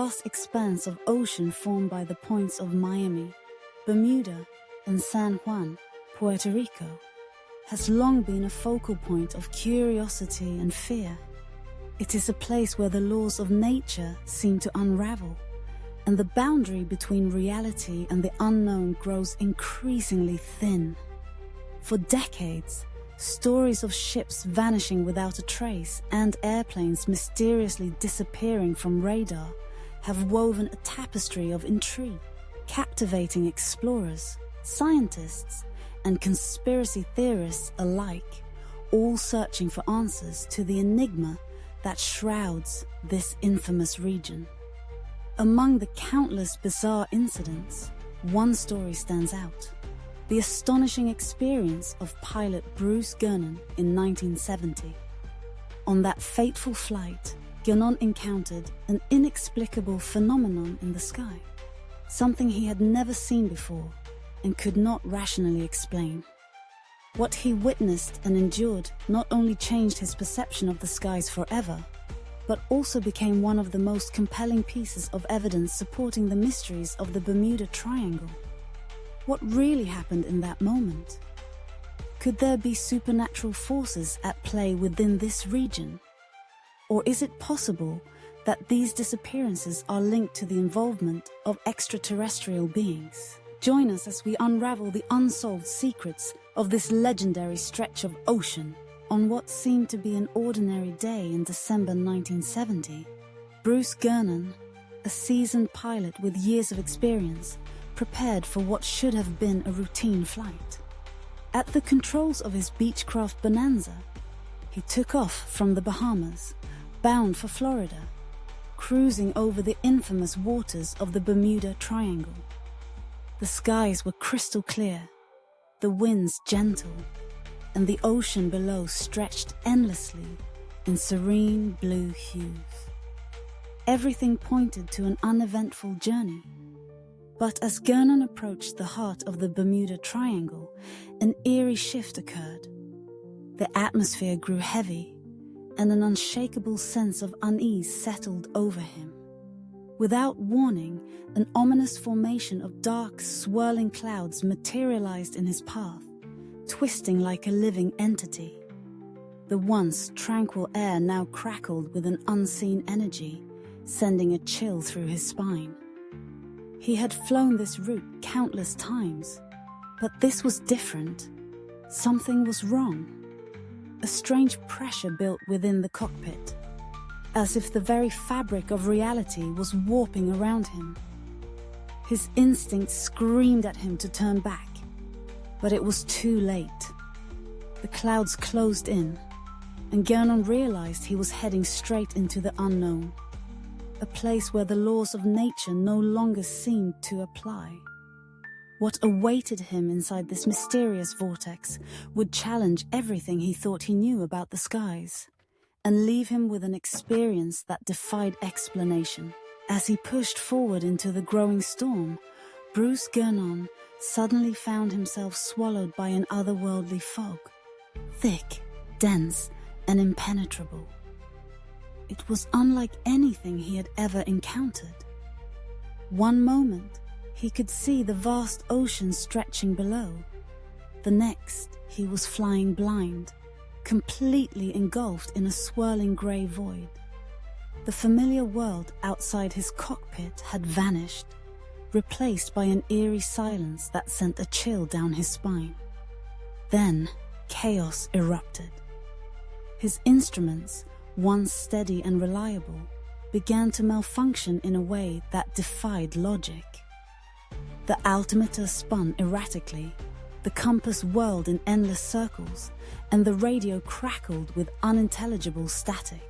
vast expanse of ocean formed by the points of Miami, Bermuda, and San Juan, Puerto Rico, has long been a focal point of curiosity and fear. It is a place where the laws of nature seem to unravel, and the boundary between reality and the unknown grows increasingly thin. For decades, stories of ships vanishing without a trace and airplanes mysteriously disappearing from radar have woven a tapestry of intrigue, captivating explorers, scientists, and conspiracy theorists alike, all searching for answers to the enigma that shrouds this infamous region. Among the countless bizarre incidents, one story stands out: the astonishing experience of pilot Bruce Gernon in 1970. On that fateful flight, Gernon encountered an inexplicable phenomenon in the sky, something he had never seen before and could not rationally explain. What he witnessed and endured not only changed his perception of the skies forever, but also became one of the most compelling pieces of evidence supporting the mysteries of the Bermuda Triangle. What really happened in that moment? Could there be supernatural forces at play within this region? Or is it possible that these disappearances are linked to the involvement of extraterrestrial beings? Join us as we unravel the unsolved secrets of this legendary stretch of ocean. On what seemed to be an ordinary day in December 1970, Bruce Gernon, a seasoned pilot with years of experience, prepared for what should have been a routine flight. At the controls of his Beechcraft Bonanza, he took off from the Bahamas, bound for Florida, cruising over the infamous waters of the Bermuda Triangle. The skies were crystal clear, the winds gentle, and the ocean below stretched endlessly in serene blue hues. Everything pointed to an uneventful journey. But as Gernon approached the heart of the Bermuda Triangle, an eerie shift occurred. The atmosphere grew heavy, and an unshakable sense of unease settled over him. Without warning, an ominous formation of dark, swirling clouds materialized in his path, twisting like a living entity. The once tranquil air now crackled with an unseen energy, sending a chill through his spine. He had flown this route countless times, but this was different. Something was wrong. A strange pressure built within the cockpit, as if the very fabric of reality was warping around him. His instincts screamed at him to turn back, but it was too late. The clouds closed in, and Gernon realized he was heading straight into the unknown, a place where the laws of nature no longer seemed to apply. What awaited him inside this mysterious vortex would challenge everything he thought he knew about the skies, and leave him with an experience that defied explanation. As he pushed forward into the growing storm, Bruce Gernon suddenly found himself swallowed by an otherworldly fog, thick, dense, and impenetrable. It was unlike anything he had ever encountered. One moment, he could see the vast ocean stretching below. The next, he was flying blind, completely engulfed in a swirling grey void. The familiar world outside his cockpit had vanished, replaced by an eerie silence that sent a chill down his spine. Then, chaos erupted. His instruments, once steady and reliable, began to malfunction in a way that defied logic. The altimeter spun erratically, the compass whirled in endless circles, and the radio crackled with unintelligible static.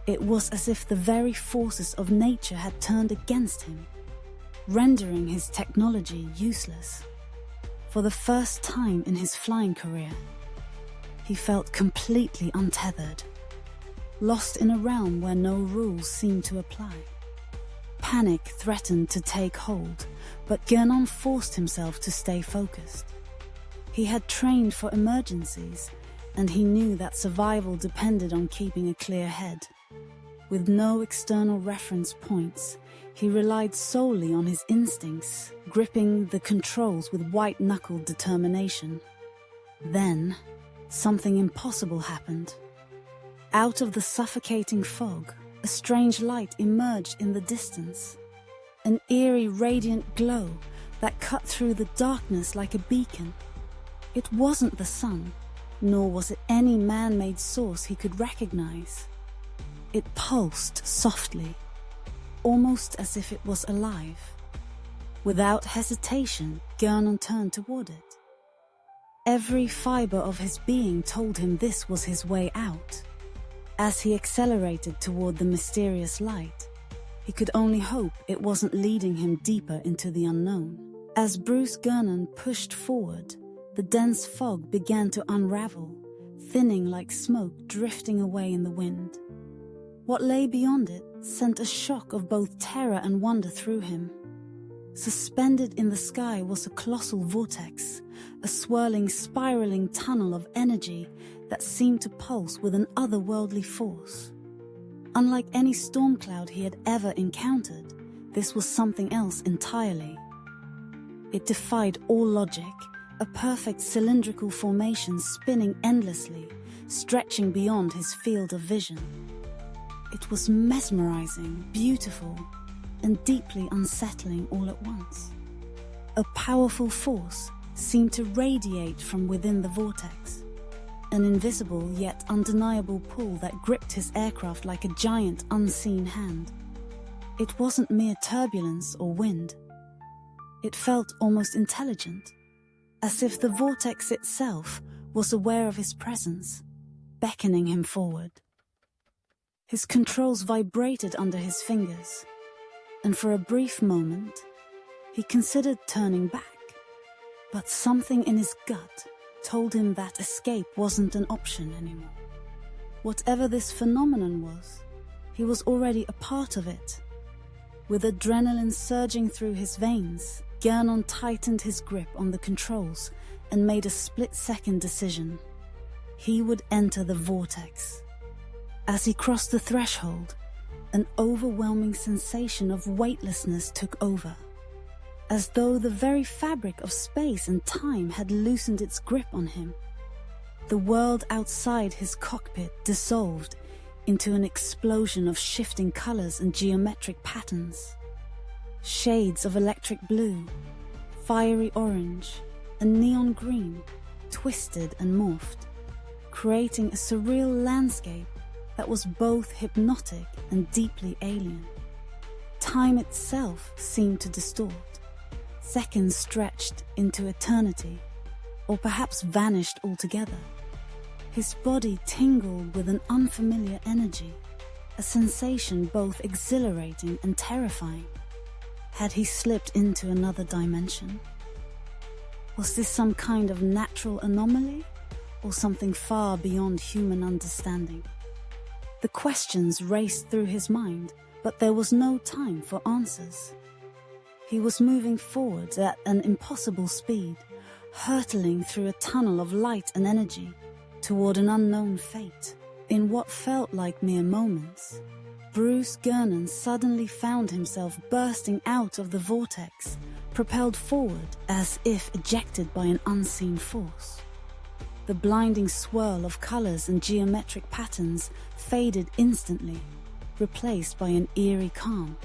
It was as if the very forces of nature had turned against him, rendering his technology useless. For the first time in his flying career, he felt completely untethered, lost in a realm where no rules seemed to apply. Panic threatened to take hold, but Gernon forced himself to stay focused. He had trained for emergencies, and he knew that survival depended on keeping a clear head. With no external reference points, he relied solely on his instincts, gripping the controls with white-knuckled determination. Then, something impossible happened. Out of the suffocating fog, a strange light emerged in the distance. An eerie, radiant glow that cut through the darkness like a beacon. It wasn't the sun, nor was it any man-made source he could recognize. It pulsed softly, almost as if it was alive. Without hesitation, Gernon turned toward it. Every fiber of his being told him this was his way out. As he accelerated toward the mysterious light, he could only hope it wasn't leading him deeper into the unknown. As Bruce Gernon pushed forward, the dense fog began to unravel, thinning like smoke drifting away in the wind. What lay beyond it sent a shock of both terror and wonder through him. Suspended in the sky was a colossal vortex, a swirling, spiraling tunnel of energy that seemed to pulse with an otherworldly force. Unlike any storm cloud he had ever encountered, this was something else entirely. It defied all logic, a perfect cylindrical formation spinning endlessly, stretching beyond his field of vision. It was mesmerizing, beautiful, and deeply unsettling all at once. A powerful force seemed to radiate from within the vortex, an invisible yet undeniable pull that gripped his aircraft like a giant unseen hand. It wasn't mere turbulence or wind. It felt almost intelligent, as if the vortex itself was aware of his presence, beckoning him forward. His controls vibrated under his fingers, and for a brief moment, he considered turning back. But something in his gut told him that escape wasn't an option anymore. Whatever this phenomenon was, he was already a part of it. With adrenaline surging through his veins, Gernon tightened his grip on the controls and made a split-second decision. He would enter the vortex. As he crossed the threshold, an overwhelming sensation of weightlessness took over, as though the very fabric of space and time had loosened its grip on him. The world outside his cockpit dissolved into an explosion of shifting colors and geometric patterns. Shades of electric blue, fiery orange, and neon green twisted and morphed, creating a surreal landscape that was both hypnotic and deeply alien. Time itself seemed to distort. Seconds stretched into eternity, or perhaps vanished altogether. His body tingled with an unfamiliar energy, a sensation both exhilarating and terrifying. Had he slipped into another dimension? Was this some kind of natural anomaly, or something far beyond human understanding? The questions raced through his mind, but there was no time for answers. He was moving forwards at an impossible speed, hurtling through a tunnel of light and energy toward an unknown fate. In what felt like mere moments, Bruce Gernon suddenly found himself bursting out of the vortex, propelled forward as if ejected by an unseen force. The blinding swirl of colors and geometric patterns faded instantly, replaced by an eerie calm.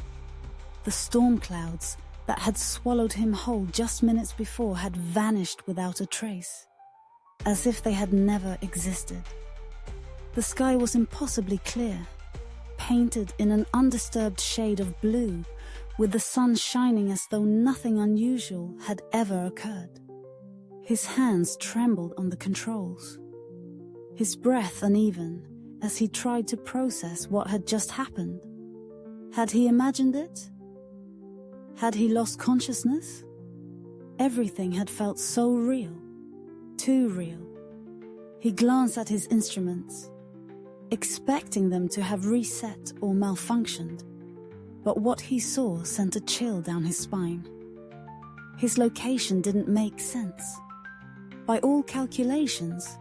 The storm clouds that had swallowed him whole just minutes before had vanished without a trace, as if they had never existed. The sky was impossibly clear, painted in an undisturbed shade of blue, with the sun shining as though nothing unusual had ever occurred. His hands trembled on the controls, his breath uneven as he tried to process what had just happened. Had he imagined it? Had he lost consciousness? Everything had felt so real, too real. He glanced at his instruments, expecting them to have reset or malfunctioned, but what he saw sent a chill down his spine. His location didn't make sense. By all calculations,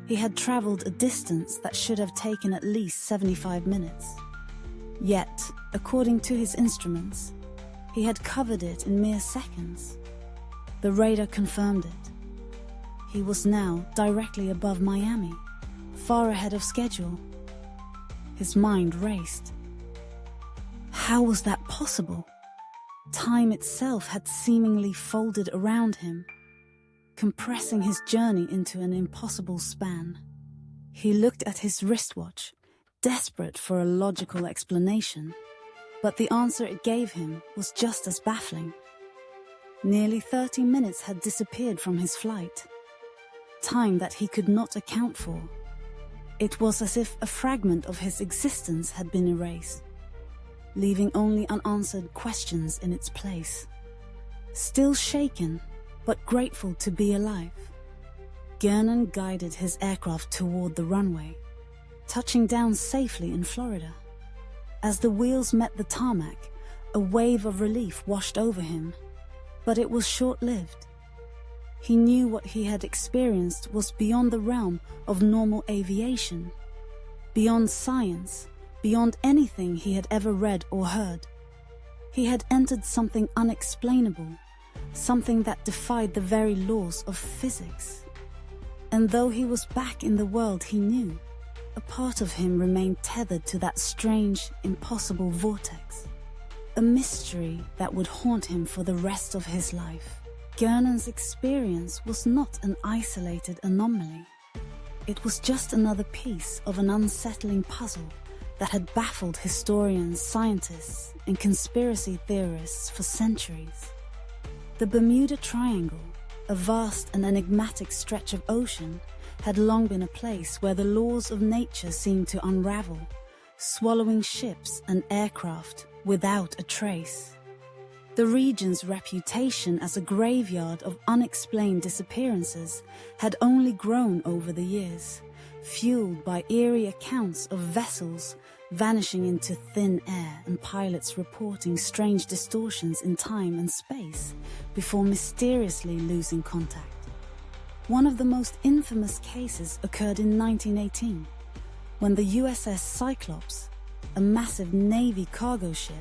he had traveled a distance that should have taken at least 75 minutes. Yet, according to his instruments, he had covered it in mere seconds. The radar confirmed it. He was now directly above Miami, far ahead of schedule. His mind raced. How was that possible? Time itself had seemingly folded around him, compressing his journey into an impossible span. He looked at his wristwatch, desperate for a logical explanation, but the answer it gave him was just as baffling. Nearly 30 minutes had disappeared from his flight, time that he could not account for. It was as if a fragment of his existence had been erased, leaving only unanswered questions in its place. Still shaken, but grateful to be alive, Gernon guided his aircraft toward the runway, touching down safely in Florida. As the wheels met the tarmac, a wave of relief washed over him, but it was short-lived. He knew what he had experienced was beyond the realm of normal aviation, beyond science, beyond anything he had ever read or heard. He had entered something unexplainable, something that defied the very laws of physics. And though he was back in the world he knew, a part of him remained tethered to that strange, impossible vortex, a mystery that would haunt him for the rest of his life. Gernon's experience was not an isolated anomaly. It was just another piece of an unsettling puzzle that had baffled historians, scientists, and conspiracy theorists for centuries. The Bermuda Triangle, a vast and enigmatic stretch of ocean, had long been a place where the laws of nature seemed to unravel, swallowing ships and aircraft without a trace. The region's reputation as a graveyard of unexplained disappearances had only grown over the years, fueled by eerie accounts of vessels vanishing into thin air and pilots reporting strange distortions in time and space before mysteriously losing contact. One of the most infamous cases occurred in 1918, when the USS Cyclops, a massive Navy cargo ship,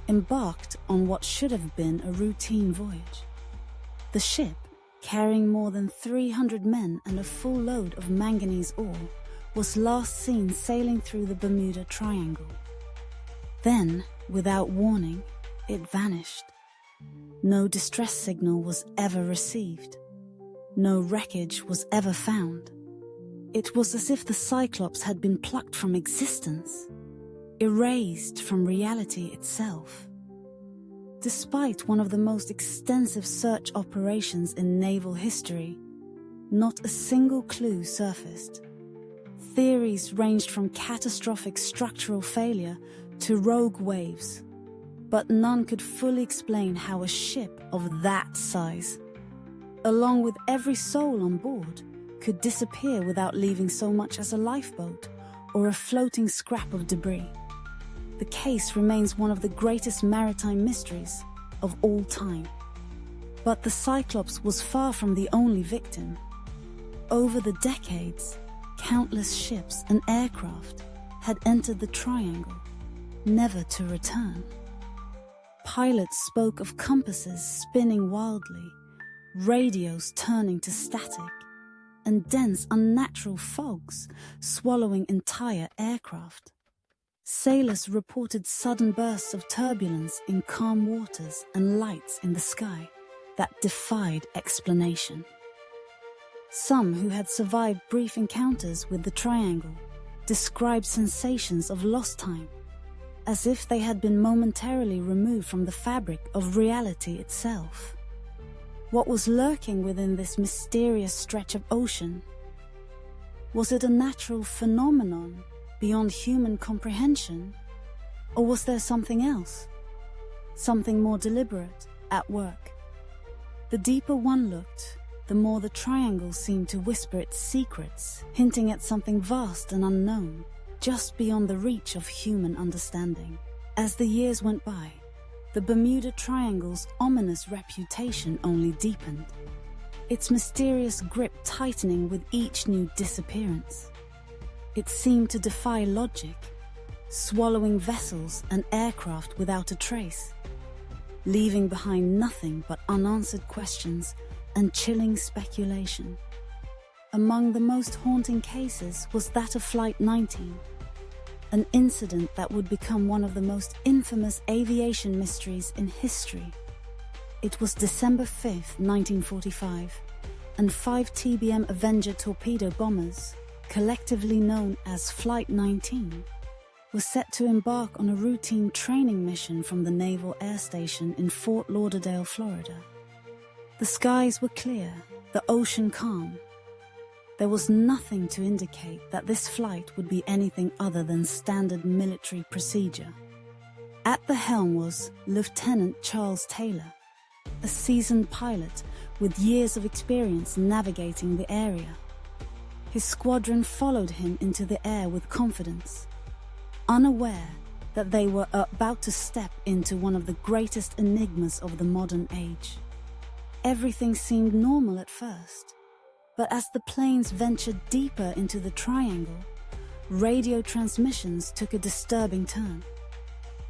embarked on what should have been a routine voyage. The ship, carrying more than 300 men and a full load of manganese ore, was last seen sailing through the Bermuda Triangle. Then, without warning, it vanished. No distress signal was ever received. No wreckage was ever found. It was as if the Cyclops had been plucked from existence, erased from reality itself. Despite one of the most extensive search operations in naval history, not a single clue surfaced. Theories ranged from catastrophic structural failure to rogue waves, but none could fully explain how a ship of that size, along with every soul on board, could disappear without leaving so much as a lifeboat or a floating scrap of debris. The case remains one of the greatest maritime mysteries of all time. But the Cyclops was far from the only victim. Over the decades, countless ships and aircraft had entered the triangle, never to return. Pilots spoke of compasses spinning wildly, radios turning to static, and dense, unnatural fogs swallowing entire aircraft. Sailors reported sudden bursts of turbulence in calm waters and lights in the sky that defied explanation. Some who had survived brief encounters with the triangle described sensations of lost time, as if they had been momentarily removed from the fabric of reality itself. What was lurking within this mysterious stretch of ocean? Was it a natural phenomenon beyond human comprehension? Or was there something else? Something more deliberate, at work? The deeper one looked, the more the triangle seemed to whisper its secrets, hinting at something vast and unknown, just beyond the reach of human understanding. As the years went by, the Bermuda Triangle's ominous reputation only deepened, its mysterious grip tightening with each new disappearance. It seemed to defy logic, swallowing vessels and aircraft without a trace, leaving behind nothing but unanswered questions and chilling speculation. Among the most haunting cases was that of Flight 19, an incident that would become one of the most infamous aviation mysteries in history. It was December 5, 1945, and 5 TBM Avenger torpedo bombers, collectively known as Flight 19, were set to embark on a routine training mission from the Naval Air Station in Fort Lauderdale, Florida. The skies were clear, the ocean calm. There was nothing to indicate that this flight would be anything other than standard military procedure. At the helm was Lieutenant Charles Taylor, a seasoned pilot with years of experience navigating the area. His squadron followed him into the air with confidence, unaware that they were about to step into one of the greatest enigmas of the modern age. Everything seemed normal at first, but as the planes ventured deeper into the triangle, radio transmissions took a disturbing turn.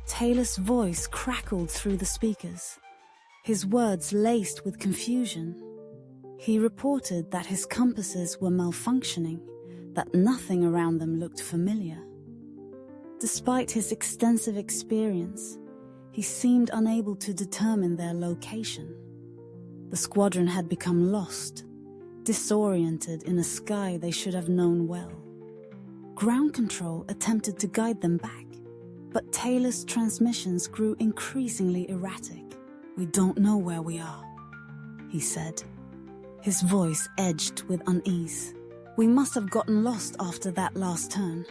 Taylor's voice crackled through the speakers, his words laced with confusion. He reported that his compasses were malfunctioning, that nothing around them looked familiar. Despite his extensive experience, he seemed unable to determine their location. The squadron had become lost, disoriented in a sky they should have known well. Ground control attempted to guide them back, but Taylor's transmissions grew increasingly erratic. "We don't know where we are," he said, his voice edged with unease. "We must have gotten lost after that last turn."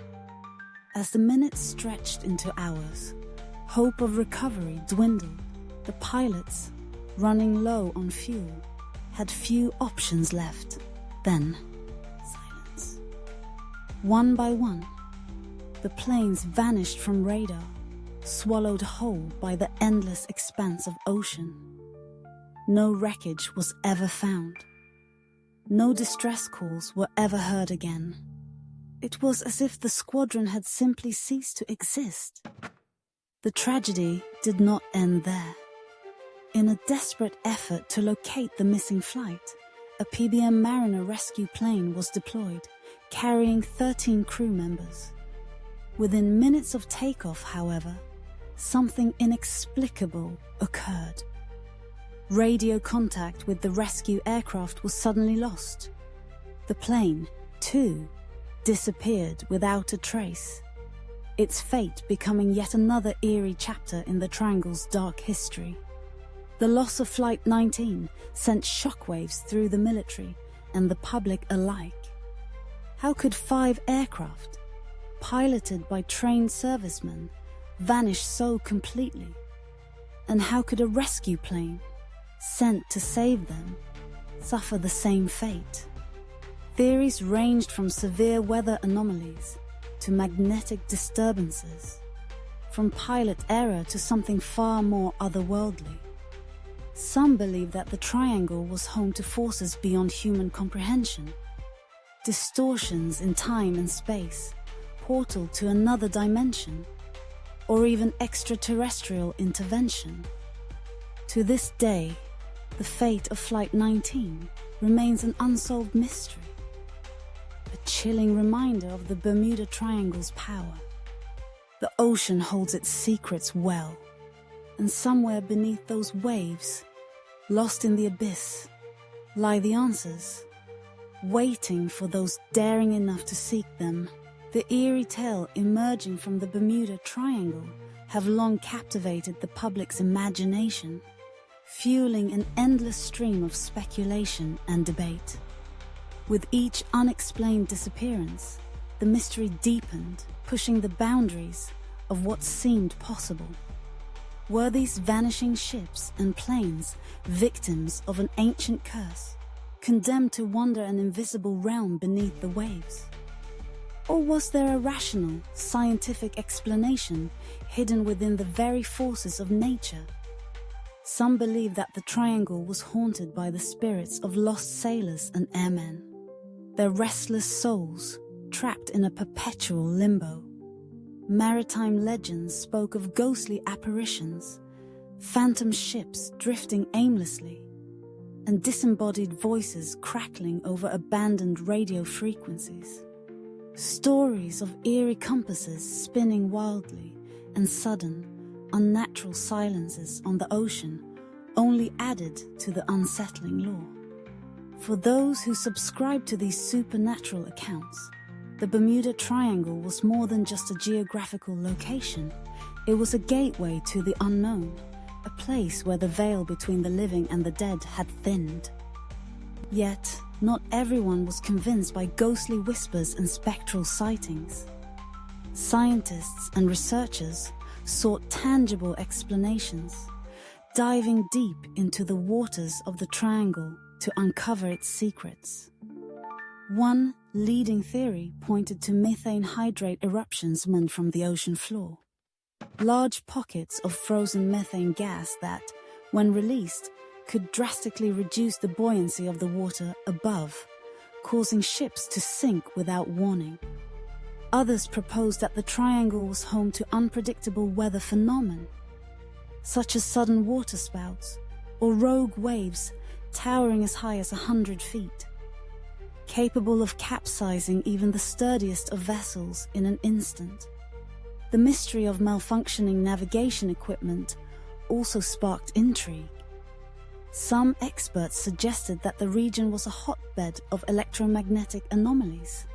As the minutes stretched into hours, hope of recovery dwindled. The pilots, running low on fuel, had few options left. Then, silence. One by one, the planes vanished from radar, swallowed whole by the endless expanse of ocean. No wreckage was ever found. No distress calls were ever heard again. It was as if the squadron had simply ceased to exist. The tragedy did not end there. In a desperate effort to locate the missing flight, a PBM Mariner rescue plane was deployed, carrying 13 crew members. Within minutes of takeoff, however, something inexplicable occurred. Radio contact with the rescue aircraft was suddenly lost. The plane, too, disappeared without a trace, its fate becoming yet another eerie chapter in the Triangle's dark history. The loss of Flight 19 sent shockwaves through the military and the public alike. How could 5 aircraft, piloted by trained servicemen, vanish so completely? And how could a rescue plane, sent to save them, suffer the same fate? Theories ranged from severe weather anomalies to magnetic disturbances, from pilot error to something far more otherworldly. Some believe that the Triangle was home to forces beyond human comprehension, distortions in time and space, portal to another dimension, or even extraterrestrial intervention. To this day, the fate of Flight 19 remains an unsolved mystery, a chilling reminder of the Bermuda Triangle's power. The ocean holds its secrets well, and somewhere beneath those waves, lost in the abyss, lie the answers, waiting for those daring enough to seek them. The eerie tale emerging from the Bermuda Triangle have long captivated the public's imagination, fueling an endless stream of speculation and debate. With each unexplained disappearance, the mystery deepened, pushing the boundaries of what seemed possible. Were these vanishing ships and planes victims of an ancient curse, condemned to wander an invisible realm beneath the waves? Or was there a rational, scientific explanation hidden within the very forces of nature? Some believe that the Triangle was haunted by the spirits of lost sailors and airmen, their restless souls trapped in a perpetual limbo. maritime legends spoke of ghostly apparitions, phantom ships drifting aimlessly, and disembodied voices crackling over abandoned radio frequencies. Stories of eerie compasses spinning wildly and sudden, unnatural silences on the ocean only added to the unsettling lore. For those who subscribed to these supernatural accounts, the Bermuda Triangle was more than just a geographical location. It was a gateway to the unknown, a place where the veil between the living and the dead had thinned. Yet, not everyone was convinced by ghostly whispers and spectral sightings. Scientists and researchers sought tangible explanations, diving deep into the waters of the triangle to uncover its secrets. One leading theory pointed to methane hydrate eruptions meant from the ocean floor. Large pockets of frozen methane gas that, when released, could drastically reduce the buoyancy of the water above, causing ships to sink without warning. Others proposed that the triangle was home to unpredictable weather phenomena, such as sudden waterspouts or rogue waves towering as high as 100 feet, capable of capsizing even the sturdiest of vessels in an instant. The mystery of malfunctioning navigation equipment also sparked intrigue. Some experts suggested that the region was a hotbed of electromagnetic anomalies,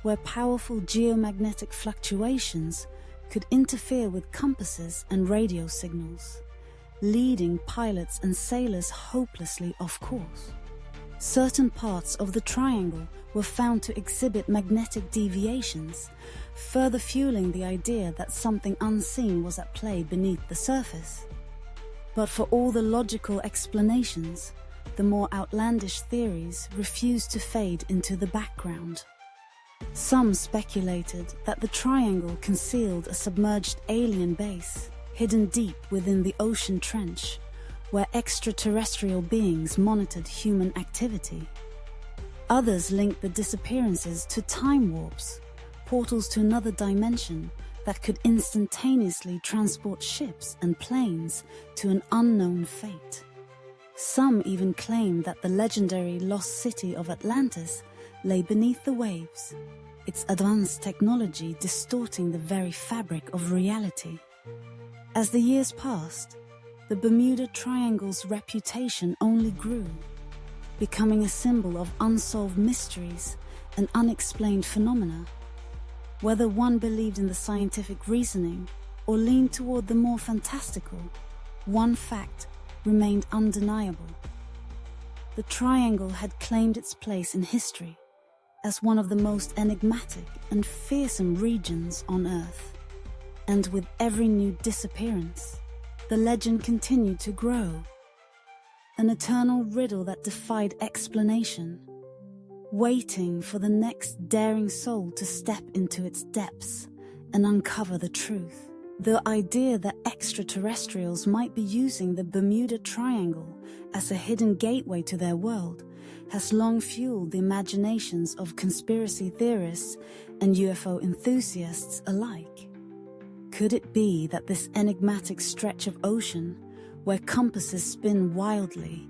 where powerful geomagnetic fluctuations could interfere with compasses and radio signals, leading pilots and sailors hopelessly off course. Certain parts of the triangle were found to exhibit magnetic deviations, further fueling the idea that something unseen was at play beneath the surface. But for all the logical explanations, the more outlandish theories refused to fade into the background. Some speculated that the triangle concealed a submerged alien base, hidden deep within the ocean trench, where extraterrestrial beings monitored human activity. Others linked the disappearances to time warps, portals to another dimension that could instantaneously transport ships and planes to an unknown fate. Some even claimed that the legendary lost city of Atlantis lay beneath the waves, its advanced technology distorting the very fabric of reality. As the years passed, the Bermuda Triangle's reputation only grew, becoming a symbol of unsolved mysteries and unexplained phenomena. Whether one believed in the scientific reasoning or leaned toward the more fantastical, one fact remained undeniable. The Triangle had claimed its place in history as one of the most enigmatic and fearsome regions on Earth. And with every new disappearance, the legend continued to grow, an eternal riddle that defied explanation, waiting for the next daring soul to step into its depths and uncover the truth. The idea that extraterrestrials might be using the Bermuda Triangle as a hidden gateway to their world has long fueled the imaginations of conspiracy theorists and UFO enthusiasts alike. Could it be that this enigmatic stretch of ocean, where compasses spin wildly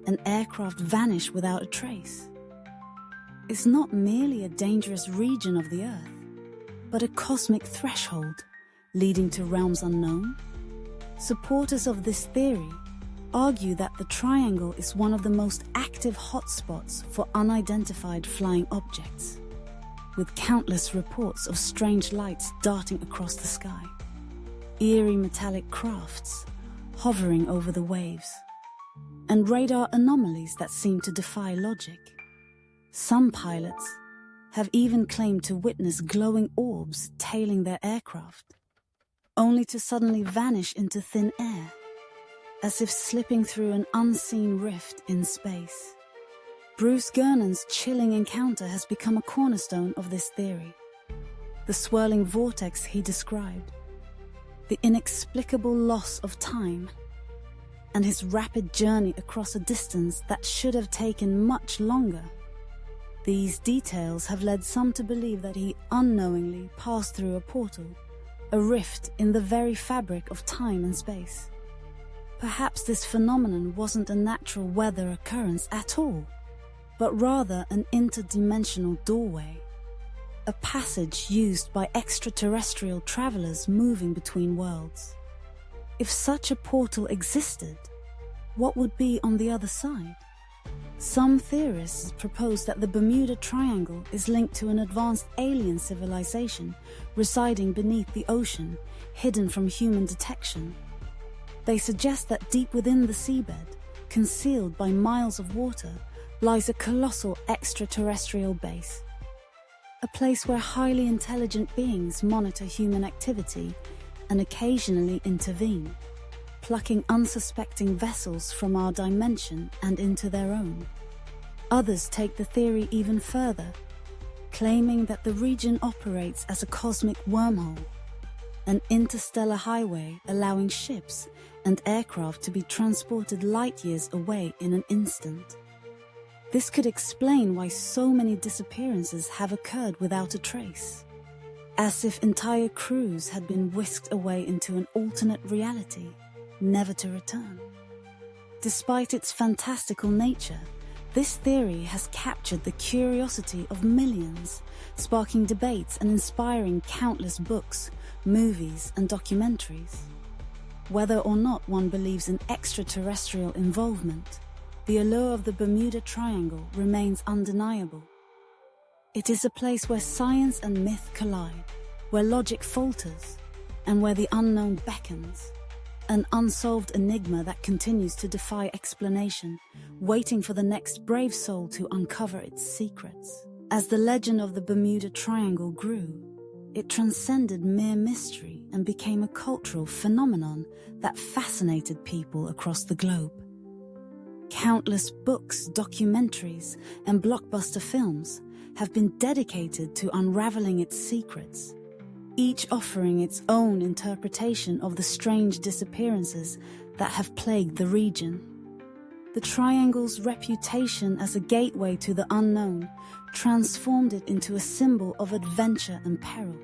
and aircraft vanish without a trace, is not merely a dangerous region of the Earth, but a cosmic threshold leading to realms unknown? Supporters of this theory argue that the Triangle is one of the most active hotspots for unidentified flying objects, with countless reports of strange lights darting across the sky, eerie metallic crafts hovering over the waves, and radar anomalies that seem to defy logic. Some pilots have even claimed to witness glowing orbs tailing their aircraft, only to suddenly vanish into thin air, as if slipping through an unseen rift in space. Bruce Gernon's chilling encounter has become a cornerstone of this theory. The swirling vortex he described, the inexplicable loss of time, and his rapid journey across a distance that should have taken much longer. These details have led some to believe that he unknowingly passed through a portal a rift in the very fabric of time and space. Perhaps this phenomenon wasn't a natural weather occurrence at all, but rather an interdimensional doorway, a passage used by extraterrestrial travelers moving between worlds. If such a portal existed, what would be on the other side? Some theorists propose that the Bermuda Triangle is linked to an advanced alien civilization residing beneath the ocean, hidden from human detection. They suggest that deep within the seabed, concealed by miles of water, lies a colossal extraterrestrial base. A place where highly intelligent beings monitor human activity and occasionally intervene, plucking unsuspecting vessels from our dimension and into their own. Others take the theory even further, claiming that the region operates as a cosmic wormhole, an interstellar highway allowing ships and aircraft to be transported light years away in an instant. This could explain why so many disappearances have occurred without a trace, as if entire crews had been whisked away into an alternate reality, never to return. Despite its fantastical nature, this theory has captured the curiosity of millions, sparking debates and inspiring countless books, movies, and documentaries. Whether or not one believes in extraterrestrial involvement, the allure of the Bermuda Triangle remains undeniable. It is a place where science and myth collide, where logic falters, and where the unknown beckons. An unsolved enigma that continues to defy explanation, waiting for the next brave soul to uncover its secrets. As the legend of the Bermuda Triangle grew, it transcended mere mystery and became a cultural phenomenon that fascinated people across the globe. Countless books, documentaries, and blockbuster films have been dedicated to unraveling its secrets, each offering its own interpretation of the strange disappearances that have plagued the region. The Triangle's reputation as a gateway to the unknown transformed it into a symbol of adventure and peril,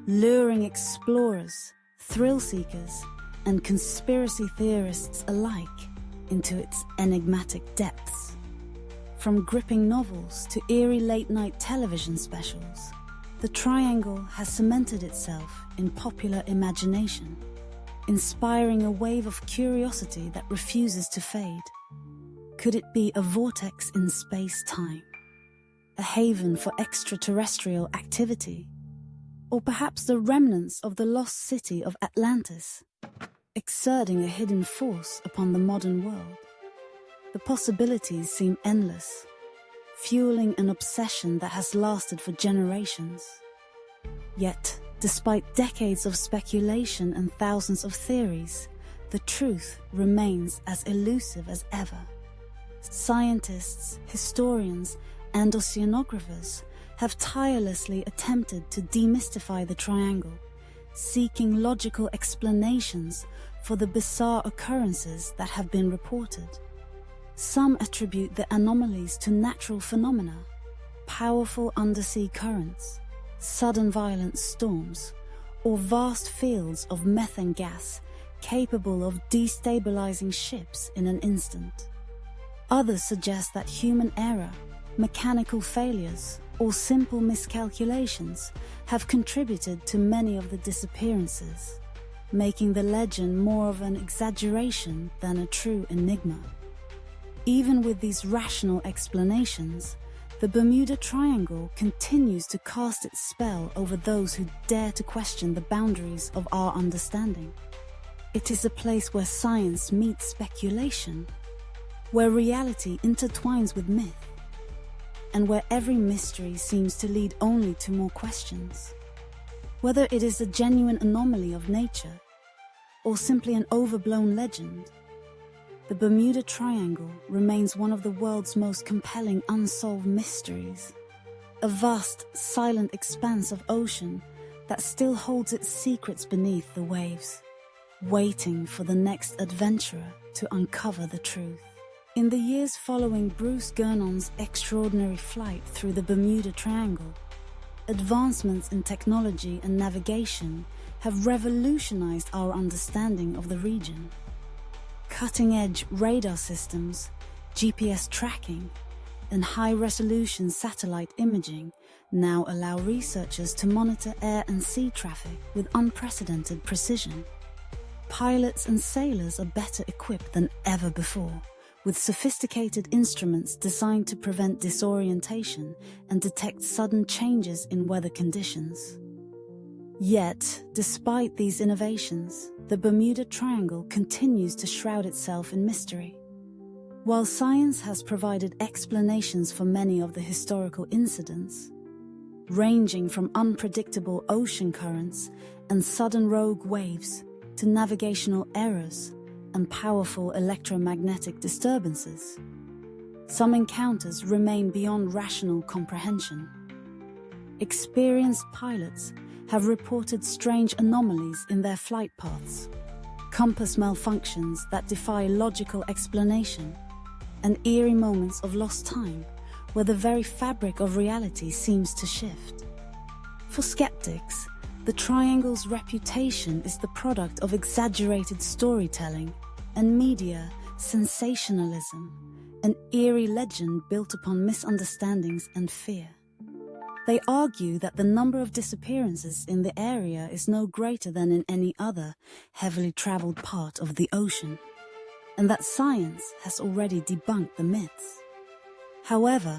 luring explorers, thrill-seekers, and conspiracy theorists alike into its enigmatic depths. From gripping novels to eerie late-night television specials, the Triangle has cemented itself in popular imagination, inspiring a wave of curiosity that refuses to fade. Could it be a vortex in space-time, a haven for extraterrestrial activity, or perhaps the remnants of the lost city of Atlantis, exerting a hidden force upon the modern world? The possibilities seem endless, fueling an obsession that has lasted for generations. Yet, despite decades of speculation and thousands of theories, the truth remains as elusive as ever. Scientists, historians, and oceanographers have tirelessly attempted to demystify the Triangle, seeking logical explanations for the bizarre occurrences that have been reported. Some attribute the anomalies to natural phenomena, powerful undersea currents, sudden violent storms, or vast fields of methane gas capable of destabilizing ships in an instant. Others suggest that human error, mechanical failures, or simple miscalculations have contributed to many of the disappearances, making the legend more of an exaggeration than a true enigma. Even with these rational explanations, the Bermuda Triangle continues to cast its spell over those who dare to question the boundaries of our understanding. It is a place where science meets speculation, where reality intertwines with myth, and where every mystery seems to lead only to more questions. Whether it is a genuine anomaly of nature, or simply an overblown legend, the Bermuda Triangle remains one of the world's most compelling unsolved mysteries, a vast, silent expanse of ocean that still holds its secrets beneath the waves, waiting for the next adventurer to uncover the truth. In the years following Bruce Gernon's extraordinary flight through the Bermuda Triangle, advancements in technology and navigation have revolutionized our understanding of the region. Cutting-edge radar systems, GPS tracking, and high-resolution satellite imaging now allow researchers to monitor air and sea traffic with unprecedented precision. Pilots and sailors are better equipped than ever before, with sophisticated instruments designed to prevent disorientation and detect sudden changes in weather conditions. Yet, despite these innovations, the Bermuda Triangle continues to shroud itself in mystery. While science has provided explanations for many of the historical incidents, ranging from unpredictable ocean currents and sudden rogue waves to navigational errors and powerful electromagnetic disturbances, some encounters remain beyond rational comprehension. Experienced pilots have reported strange anomalies in their flight paths, compass malfunctions that defy logical explanation, and eerie moments of lost time where the very fabric of reality seems to shift. For skeptics, the Triangle's reputation is the product of exaggerated storytelling and media sensationalism, an eerie legend built upon misunderstandings and fear. They argue that the number of disappearances in the area is no greater than in any other heavily traveled part of the ocean, and that science has already debunked the myths. However,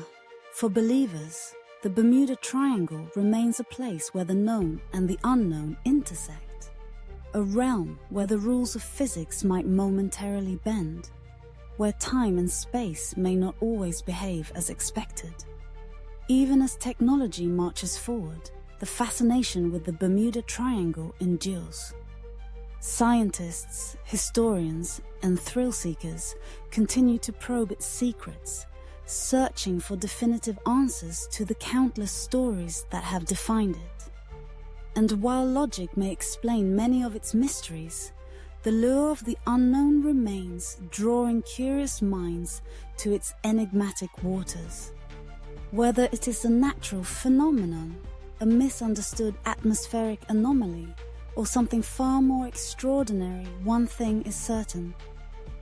for believers, the Bermuda Triangle remains a place where the known and the unknown intersect, a realm where the rules of physics might momentarily bend, where time and space may not always behave as expected. Even as technology marches forward, the fascination with the Bermuda Triangle endures. Scientists, historians, and thrill-seekers continue to probe its secrets, searching for definitive answers to the countless stories that have defined it. And while logic may explain many of its mysteries, the lure of the unknown remains, drawing curious minds to its enigmatic waters. Whether it is a natural phenomenon, a misunderstood atmospheric anomaly, or something far more extraordinary, one thing is certain.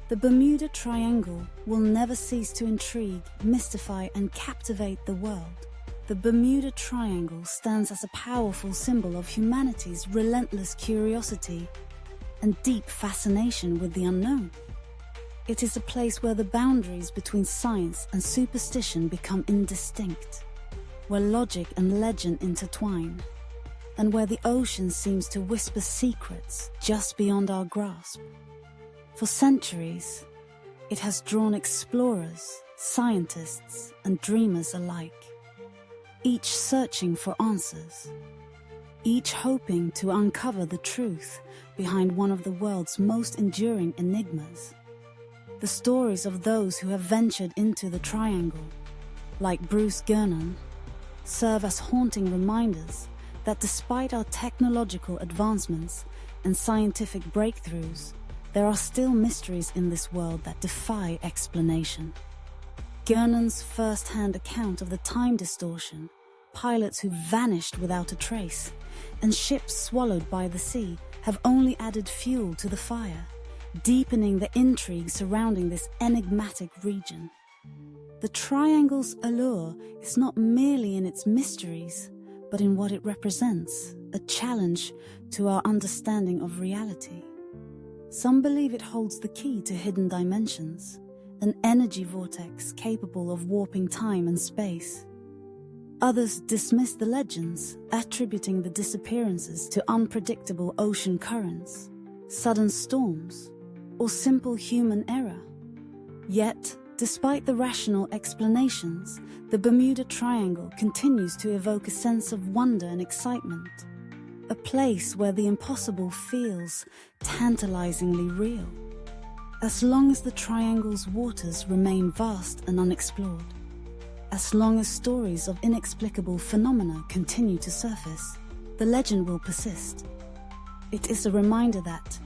The Bermuda Triangle will never cease to intrigue, mystify, and captivate the world. The Bermuda Triangle stands as a powerful symbol of humanity's relentless curiosity and deep fascination with the unknown. It is a place where the boundaries between science and superstition become indistinct, where logic and legend intertwine, and where the ocean seems to whisper secrets just beyond our grasp. For centuries, it has drawn explorers, scientists, and dreamers alike, each searching for answers, each hoping to uncover the truth behind one of the world's most enduring enigmas. The stories of those who have ventured into the Triangle, like Bruce Gernon, serve as haunting reminders that despite our technological advancements and scientific breakthroughs, there are still mysteries in this world that defy explanation. Gernon's first-hand account of the time distortion, pilots who vanished without a trace, and ships swallowed by the sea have only added fuel to the fire, deepening the intrigue surrounding this enigmatic region. The Triangle's allure is not merely in its mysteries, but in what it represents, a challenge to our understanding of reality. Some believe it holds the key to hidden dimensions, an energy vortex capable of warping time and space. Others dismiss the legends, attributing the disappearances to unpredictable ocean currents, sudden storms, or simple human error. Yet, despite the rational explanations, the Bermuda Triangle continues to evoke a sense of wonder and excitement, a place where the impossible feels tantalizingly real. As long as the Triangle's waters remain vast and unexplored, as long as stories of inexplicable phenomena continue to surface, the legend will persist. It is a reminder that,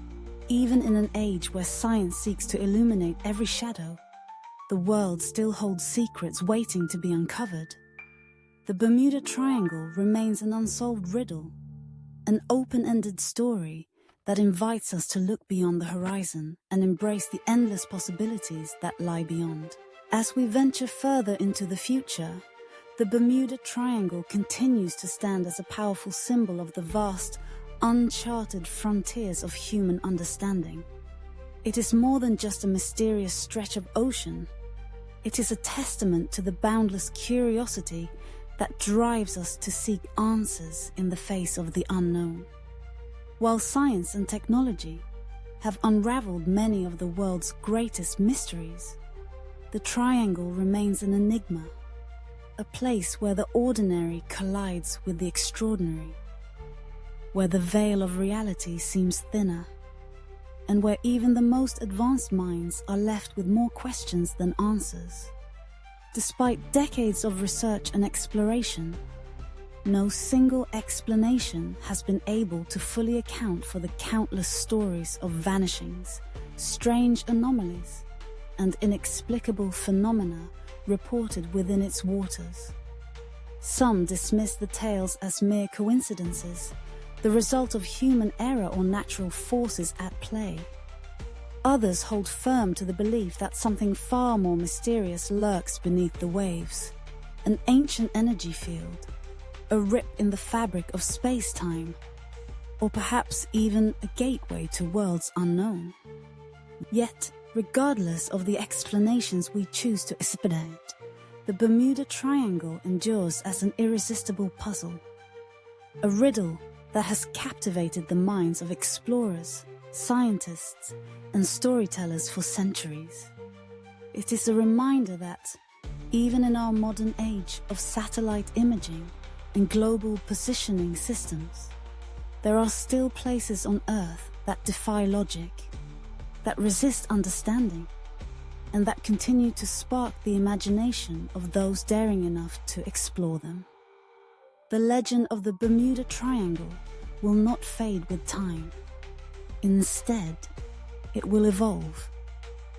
even in an age where science seeks to illuminate every shadow, the world still holds secrets waiting to be uncovered. The Bermuda Triangle remains an unsolved riddle, an open-ended story that invites us to look beyond the horizon and embrace the endless possibilities that lie beyond. As we venture further into the future, the Bermuda Triangle continues to stand as a powerful symbol of the vast, uncharted frontiers of human understanding. It is more than just a mysterious stretch of ocean. It is a testament to the boundless curiosity that drives us to seek answers in the face of the unknown. While science and technology have unraveled many of the world's greatest mysteries, the Triangle remains an enigma, a place where the ordinary collides with the extraordinary, where the veil of reality seems thinner, and where even the most advanced minds are left with more questions than answers. Despite decades of research and exploration, no single explanation has been able to fully account for the countless stories of vanishings, strange anomalies, and inexplicable phenomena reported within its waters. Some dismiss the tales as mere coincidences, the result of human error or natural forces at play. Others hold firm to the belief that something far more mysterious lurks beneath the waves, an ancient energy field, a rip in the fabric of space-time, or perhaps even a gateway to worlds unknown. Yet, regardless of the explanations we choose to expedite, the Bermuda Triangle endures as an irresistible puzzle, a riddle that has captivated the minds of explorers, scientists, and storytellers for centuries. It is a reminder that, even in our modern age of satellite imaging and global positioning systems, there are still places on Earth that defy logic, that resist understanding, and that continue to spark the imagination of those daring enough to explore them. The legend of the Bermuda Triangle will not fade with time. Instead, it will evolve,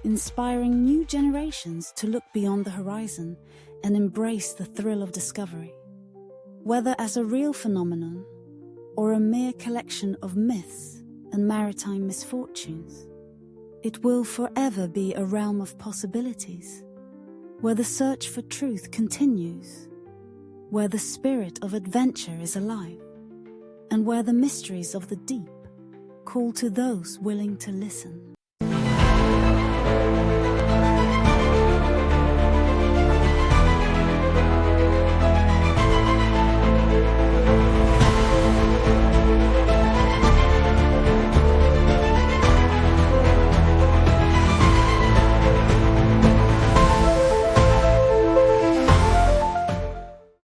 inspiring new generations to look beyond the horizon and embrace the thrill of discovery. Whether as a real phenomenon or a mere collection of myths and maritime misfortunes, it will forever be a realm of possibilities, where the search for truth continues, where the spirit of adventure is alive, and where the mysteries of the deep call to those willing to listen.